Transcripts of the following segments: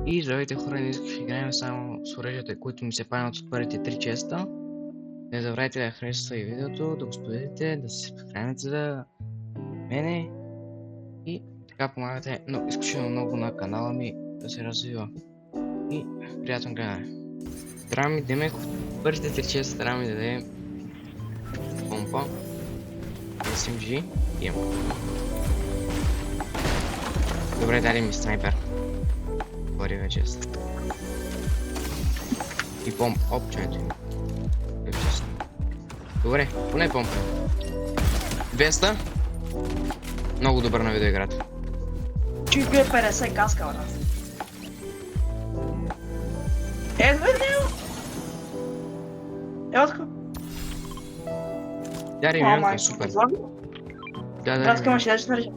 И здравейте хора, не исках да играем само с оръжията, които ми се паднат от първите 3 честа. Не забравяйте да харесате видеото, да го споделите, да се сабскрайбнете за мене и така помагате изключително много на канала ми да се развива. И приятно гледане. Трябва ми Демек от първите 3 честа трябва ми да даде помпа, SMG и имам. Добре, дали ми снайпер. Първия чест. И помп. Оп, чайто. Добре, поне помпа. 200. Много добър на видеоиграта. Чуть бе 50 каска, бе. Ето бе, него! Ево така. Дари минутка, супер. Да, Братка имаш да ще нарежа.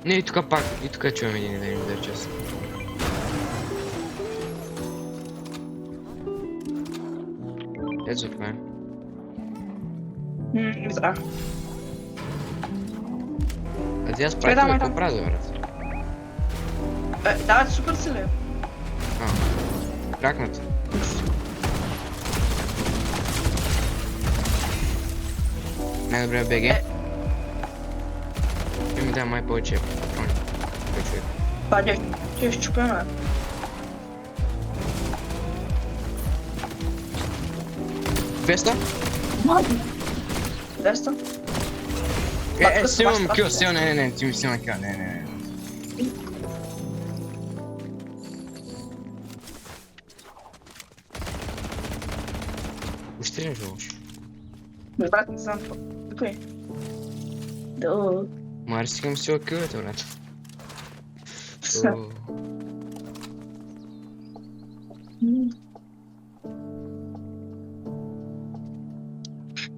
Не, и тук пак. И тук чуем един удар чест. Ето за това е. Не знам. А ти аз правите ме какво прави, брат? Давайте супер сили. Кракнат. Най-добре БГ. Ще ми дай май повече патрони. Па, ще щупим, бе. Веста? 200? Снимам кил, не, ти ми снима кил, не. Още ли лошо? Брат, не знам това. Тук е. Да. Мари стигам сила киловете, брат.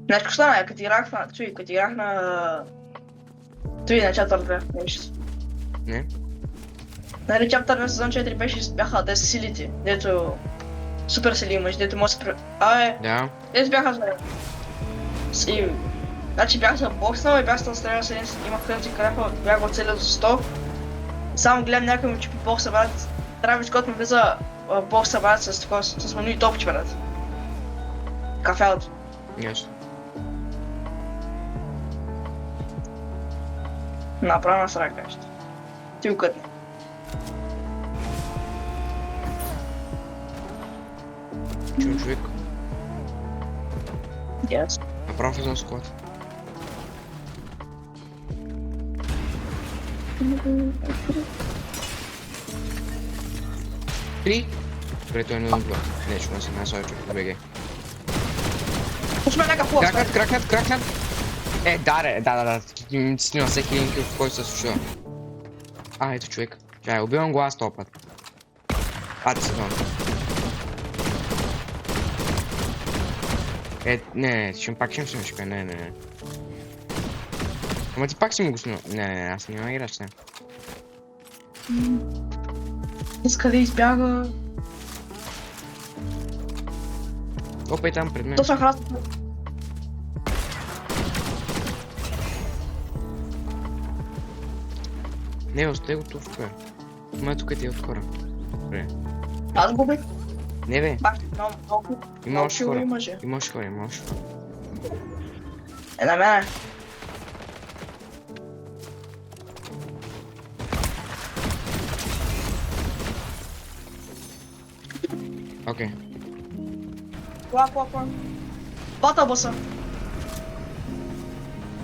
Знаеш какво стана? Като играх на... Той на Chapter 2, не виж. Не? Нали Chapter 2 сезон 4 бяха 10 силите, дето... Супер сили имаш, дето може да се... Да. Дето бяха за... Значи бях за бокснал и бях се стрелял с един, имах където крепа, бях го целил за 100. Само гледам някой ми чупи бокса, брат. Травис Скот ми влиза в бокса, брат, с меню и топче, брат. Кафелото. Ясно. Направо на срака ще. Ти укътни. Чуем човек. Yes. Направо влизам в склад. Три. Добре, той е 0-2. Не, ще не съм най-слаби човек в БГ. Пусме някакъв лост, бе. Кракнат. Да. Снимам всеки един кил, в който се случва. Ето човек. Чай, убивам го аз този път. Пати се дон. Не, пак ще му шипя, не. Ама ти пак си му го снимал. Не, аз няма играч, не. Иска да избяга. Опа е там пред мен. Точно храста. Не, остай го тук, бе. Ма тук ти е от хора. Добре. Аз го бих. Не, бе. Бах, много. Има още хора. Имаше. Има още хора. Е, на мене. Окей. Плак. Бата боса.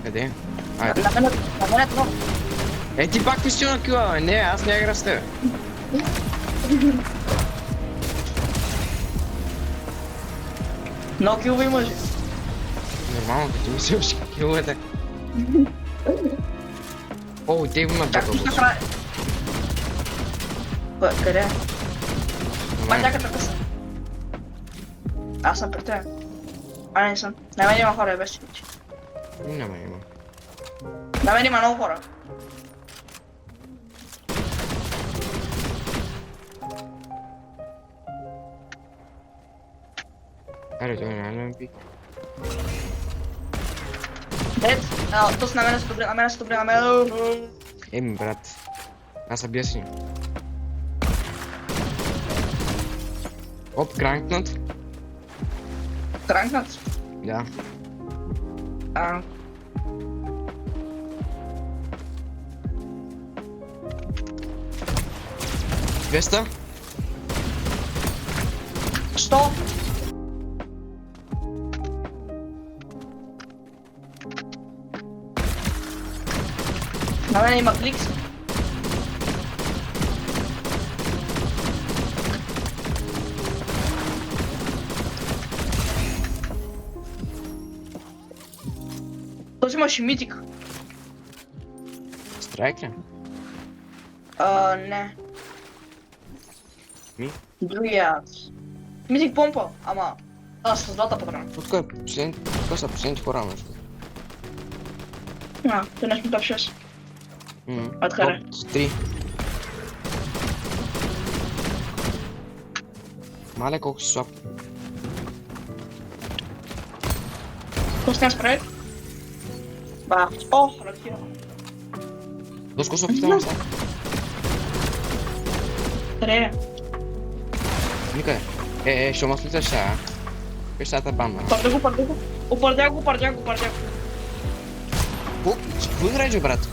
Къде? На мене това. Ти пак ми си на кила, бе. Не, аз не игра с тебе. Много килове имаше. Нормално, като ми си още киловете. О, те имат Как такова. ти ще прави? Къде? Мандяката къса. Аз съм при теб. Не съм. На мен има хора, без чичи. Има. На мен има много хора. Аре, той няма да ме пи. Дед, то са на мен са добри, на мен. Брат. Аз се бия с ним. Оп, кранкнат. Кранкнат? Да. А, 200. 100. На мен има кликс. Този имаше митик. Страйк ли? Не. Ми? Другият. Митик помпа, ама... с двата патрона. Тук са последните хора, между. Те не сме топ 6. Откъде? Топ 3. Мале, колко си слаб. Пускам спред. Ба. О, ракира. Доско се опитам сега. Къде? Никъде. Ще ма слиташ сега. Виж сега тази банда. Пардя го. Опардя го. Какво играеш, брат?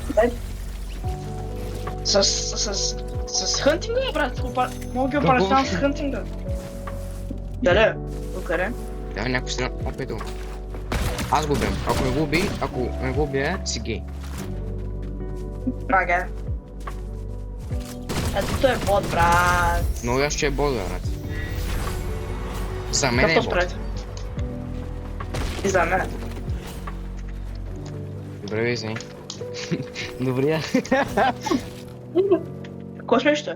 С хънтинга, брат. Мога ги опаря с хънтинга. Дале. Къде? Да, някой страна. Опит го. Аз го убием. Ако ме го убие, си гей. Ага. Ето той е бот, брат. Но я ще е бот, брат. За мен е Какъв бот. спред? И за мен. Добре, извини. Добре. Какво смешно?